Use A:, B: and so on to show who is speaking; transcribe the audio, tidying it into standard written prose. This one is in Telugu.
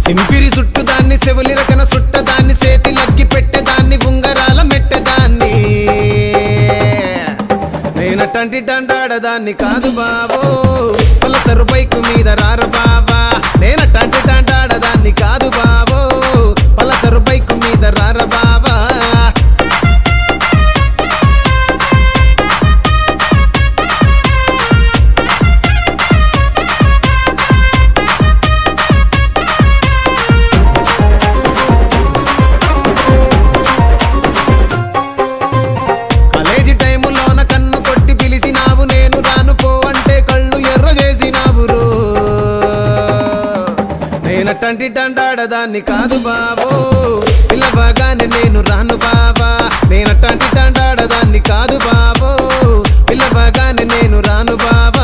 A: సింపిరి సుట్టుదాన్ని సెవులి రకన సుట్టదాన్ని సేతి లగ్గి పెట్టేదాన్ని ఉంగరాల మెట్టెదాన్ని నేనటంటి డండాడదాన్ని కాదు బావో పలసరు బైకు మీద రార బావా నేనటంటి డండాడదాన్ని కాదు బావో పలసరు బైకు మీద రార బావా నేనటంటి డండాడదాన్ని కాదు బావో పిల్లవగానే నేను రాను బావా నేనటంటి డండాడదాన్ని కాదు బావో పిల్లవగానే నేను రాను బావా